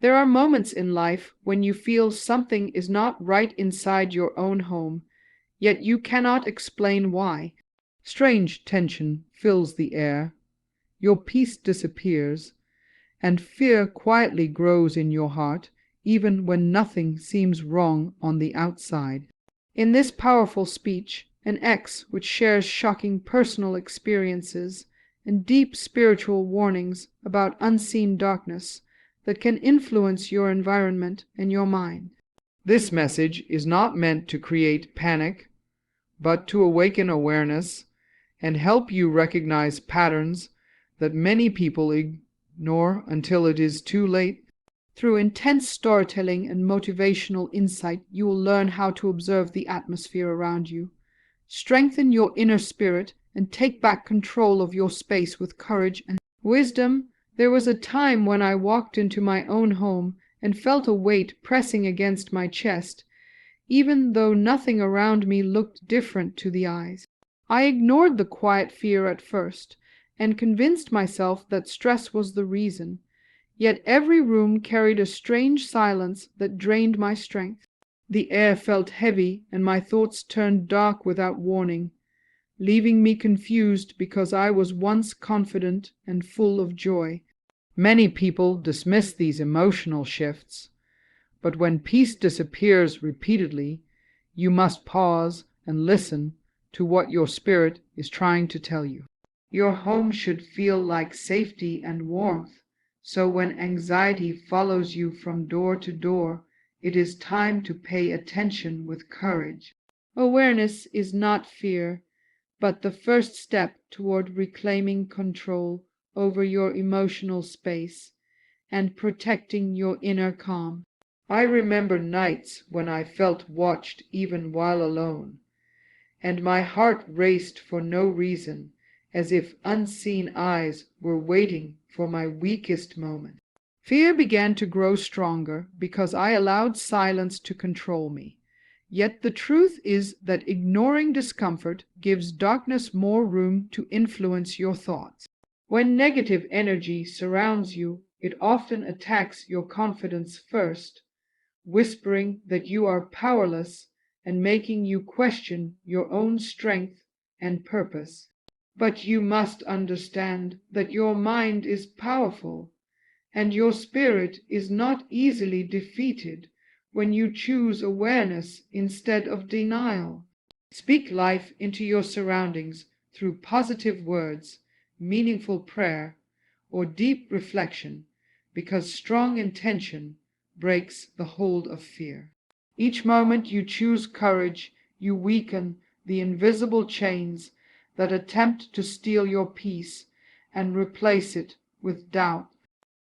There are moments in life when you feel something is not right inside your own home, yet you cannot explain why. Strange tension fills the air, your peace disappears, and fear quietly grows in your heart, even when nothing seems wrong on the outside. In this powerful speech, an ex which shares shocking personal experiences and deep spiritual warnings about unseen darkness that can influence your environment and your mind. This message is not meant to create panic, but to awaken awareness and help you recognize patterns that many people ignore until it is too late. Through intense storytelling and motivational insight, you will learn how to observe the atmosphere around you, strengthen your inner spirit, and take back control of your space with courage and wisdom. There was a time when I walked into my own home and felt a weight pressing against my chest, even though nothing around me looked different to the eyes. I ignored the quiet fear at first, and convinced myself that stress was the reason. Yet every room carried a strange silence that drained my strength. The air felt heavy, and my thoughts turned dark without warning, leaving me confused because I was once confident and full of joy. Many people dismiss these emotional shifts, but when peace disappears repeatedly, you must pause and listen to what your spirit is trying to tell you. Your home should feel like safety and warmth, so when anxiety follows you from door to door, it is time to pay attention with courage. Awareness is not fear, but the first step toward reclaiming control over your emotional space and protecting your inner calm. I remember nights when I felt watched even while alone, and my heart raced for no reason, as if unseen eyes were waiting for my weakest moment. Fear began to grow stronger because I allowed silence to control me. Yet the truth is that ignoring discomfort gives darkness more room to influence your thoughts. When negative energy surrounds you, it often attacks your confidence first, whispering that you are powerless and making you question your own strength and purpose. But you must understand that your mind is powerful, and your spirit is not easily defeated when you choose awareness instead of denial. Speak life into your surroundings through positive words, meaningful prayer, or deep reflection, because strong intention breaks the hold of fear. Each moment you choose courage, you weaken the invisible chains that attempt to steal your peace and replace it with doubt.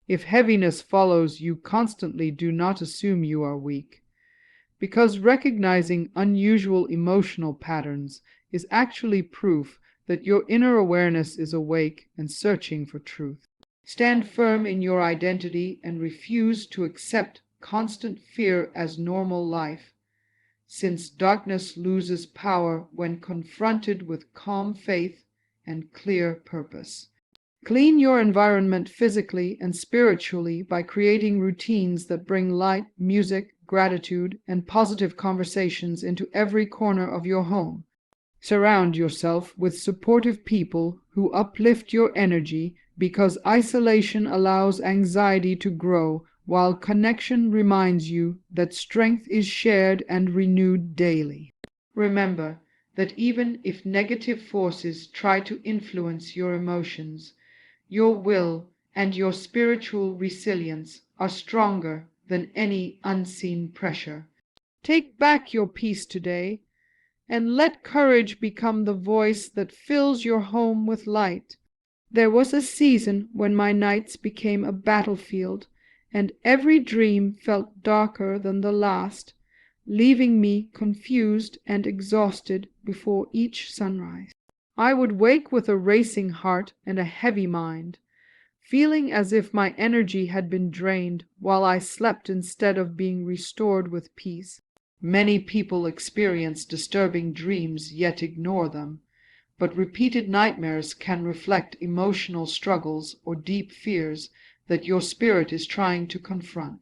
If heaviness follows you constantly, do not assume you are weak, because recognizing unusual emotional patterns is actually proof that your inner awareness is awake and searching for truth. Stand firm in your identity and refuse to accept constant fear as normal life, since darkness loses power when confronted with calm faith and clear purpose. Clean your environment physically and spiritually by creating routines that bring light, music, gratitude, and positive conversations into every corner of your home. Surround yourself with supportive people who uplift your energy, because isolation allows anxiety to grow, while connection reminds you that strength is shared and renewed daily. Remember that even if negative forces try to influence your emotions, your will and your spiritual resilience are stronger than any unseen pressure. Take back your peace today, and let courage become the voice that fills your home with light. There was a season when my nights became a battlefield, and every dream felt darker than the last, leaving me confused and exhausted before each sunrise. I would wake with a racing heart and a heavy mind, feeling as if my energy had been drained while I slept instead of being restored with peace. Many people experience disturbing dreams yet ignore them, but repeated nightmares can reflect emotional struggles or deep fears that your spirit is trying to confront.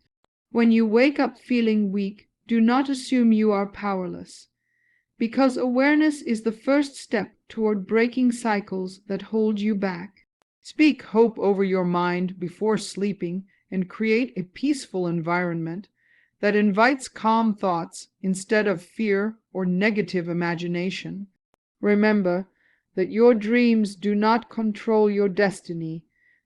When you wake up feeling weak, do not assume you are powerless, because awareness is the first step toward breaking cycles that hold you back. Speak hope over your mind before sleeping and create a peaceful environment that invites calm thoughts instead of fear or negative imagination. Remember that your dreams do not control your destiny,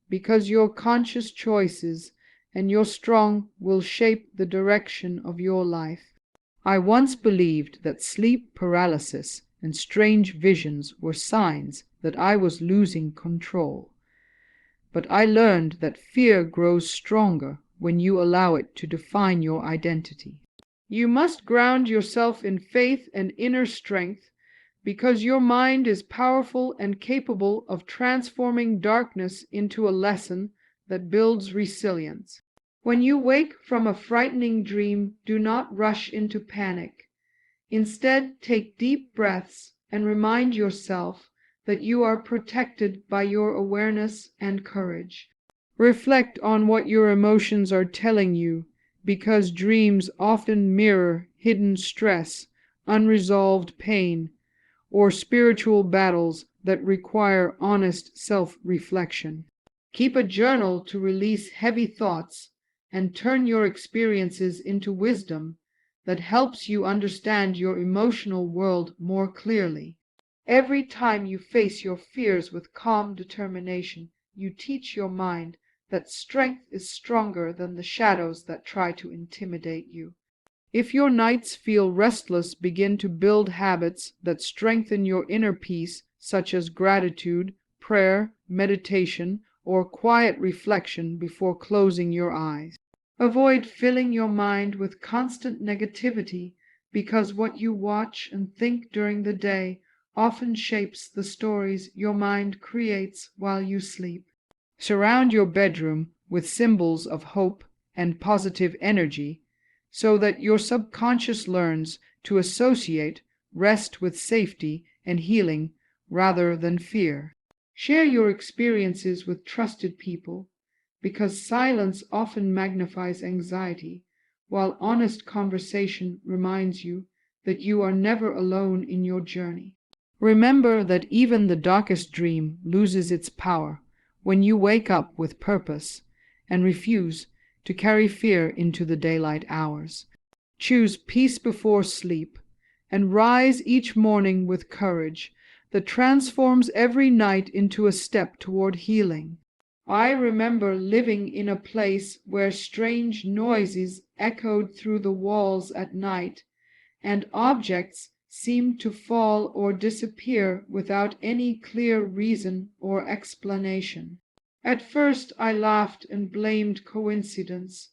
because your conscious choices and your strong will shape the direction of your life. I once believed that sleep paralysis and strange visions were signs that I was losing control. But I learned that fear grows stronger when you allow it to define your identity. You must ground yourself in faith and inner strength, because your mind is powerful and capable of transforming darkness into a lesson that builds resilience. When you wake from a frightening dream, do not rush into panic. Instead, take deep breaths and remind yourself that you are protected by your awareness and courage. Reflect on what your emotions are telling you, because dreams often mirror hidden stress, unresolved pain, or spiritual battles that require honest self-reflection. Keep a journal to release heavy thoughts and turn your experiences into wisdom that helps you understand your emotional world more clearly. Every time you face your fears with calm determination, you teach your mind that strength is stronger than the shadows that try to intimidate you. If your nights feel restless, begin to build habits that strengthen your inner peace, such as gratitude, prayer, meditation, or quiet reflection before closing your eyes. Avoid filling your mind with constant negativity, because what you watch and think during the day often shapes the stories your mind creates while you sleep. Surround your bedroom with symbols of hope and positive energy, so that your subconscious learns to associate rest with safety and healing rather than fear. Share your experiences with trusted people, because silence often magnifies anxiety, while honest conversation reminds you that you are never alone in your journey. Remember that even the darkest dream loses its power when you wake up with purpose and refuse to carry fear into the daylight hours. Choose peace before sleep and rise each morning with courage that transforms every night into a step toward healing. I remember living in a place where strange noises echoed through the walls at night, and objects seemed to fall or disappear without any clear reason or explanation. At first I laughed and blamed coincidence,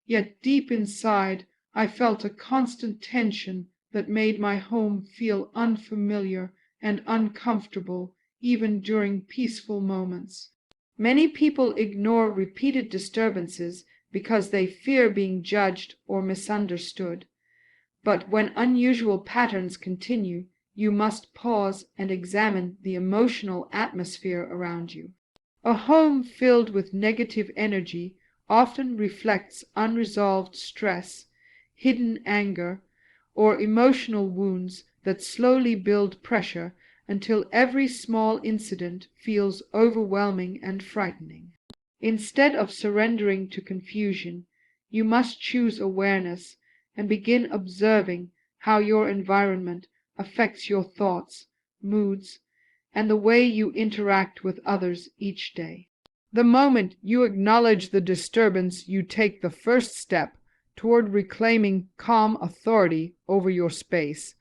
yet deep inside I felt a constant tension that made my home feel unfamiliar and uncomfortable even during peaceful moments. Many people ignore repeated disturbances because they fear being judged or misunderstood. But when unusual patterns continue, you must pause and examine the emotional atmosphere around you. A home filled with negative energy often reflects unresolved stress, hidden anger, or emotional wounds that slowly build pressure until every small incident feels overwhelming and frightening. Instead of surrendering to confusion, you must choose awareness and begin observing how your environment affects your thoughts, moods, and the way you interact with others each day. The moment you acknowledge the disturbance, you take the first step toward reclaiming calm authority over your space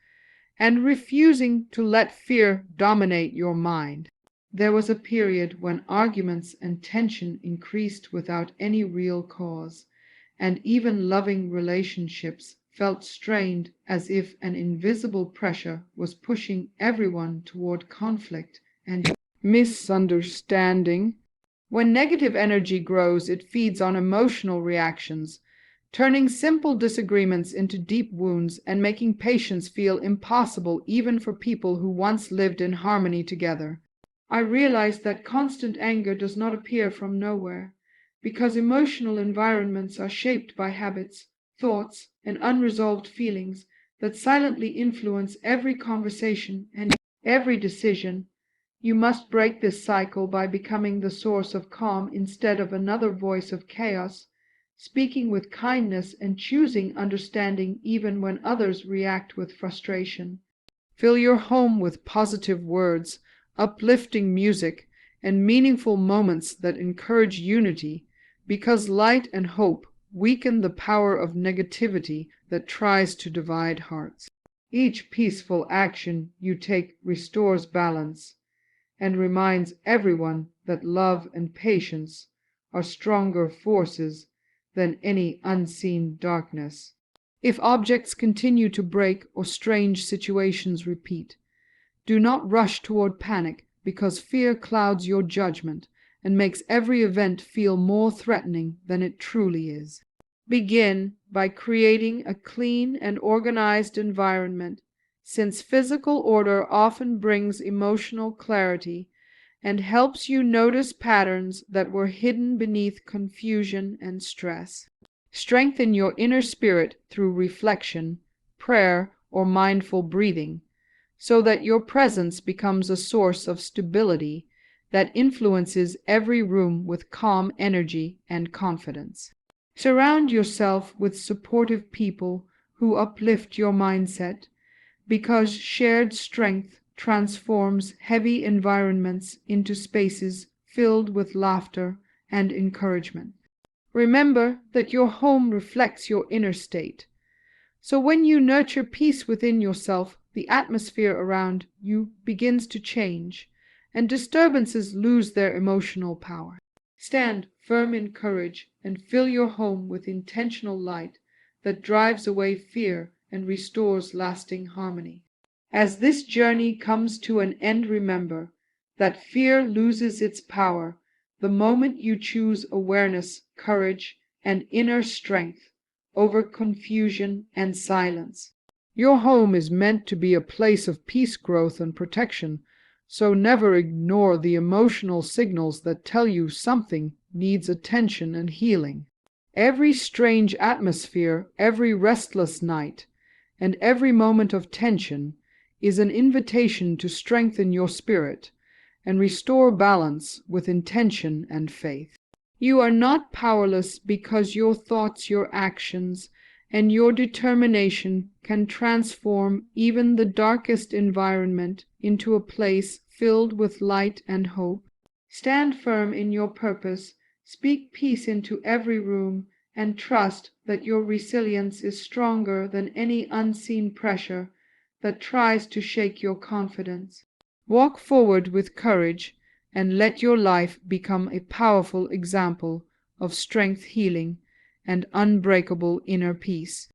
and refusing to let fear dominate your mind. There was a period when arguments and tension increased without any real cause, and even loving relationships felt strained, as if an invisible pressure was pushing everyone toward conflict and misunderstanding. When negative energy grows, it feeds on emotional reactions, turning simple disagreements into deep wounds and making patience feel impossible even for people who once lived in harmony together. I realized that constant anger does not appear from nowhere. because emotional environments are shaped by habits, thoughts, and unresolved feelings that silently influence every conversation and every decision. You must break this cycle by becoming the source of calm instead of another voice of chaos, speaking with kindness and choosing understanding even when others react with frustration. Fill your home with positive words, uplifting music, and meaningful moments that encourage unity, because light and hope weaken the power of negativity that tries to divide hearts. Each peaceful action you take restores balance and reminds everyone that love and patience are stronger forces than any unseen darkness. If objects continue to break or strange situations repeat, do not rush toward panic, because fear clouds your judgment and makes every event feel more threatening than it truly is. Begin by creating a clean and organized environment, since physical order often brings emotional clarity and helps you notice patterns that were hidden beneath confusion and stress. Strengthen your inner spirit through reflection, prayer, or mindful breathing, so that your presence becomes a source of stability that influences every room with calm energy and confidence. Surround yourself with supportive people who uplift your mindset, because shared strength transforms heavy environments into spaces filled with laughter and encouragement. Remember that your home reflects your inner state. So when you nurture peace within yourself, the atmosphere around you begins to change, and disturbances lose their emotional power. Stand firm in courage and fill your home with intentional light that drives away fear and restores lasting harmony. As this journey comes to an end, remember that fear loses its power the moment you choose awareness, courage, and inner strength over confusion and silence. Your home is meant to be a place of peace, growth, and protection, so never ignore the emotional signals that tell you something needs attention and healing. Every strange atmosphere, every restless night, and every moment of tension is an invitation to strengthen your spirit and restore balance with intention and faith. You are not powerless, because your thoughts, your actions, and your determination can transform even the darkest environment into a place filled with light and hope. Stand firm in your purpose, speak peace into every room, and trust that your resilience is stronger than any unseen pressure that tries to shake your confidence. Walk forward with courage and let your life become a powerful example of strength, healing, and unbreakable inner peace.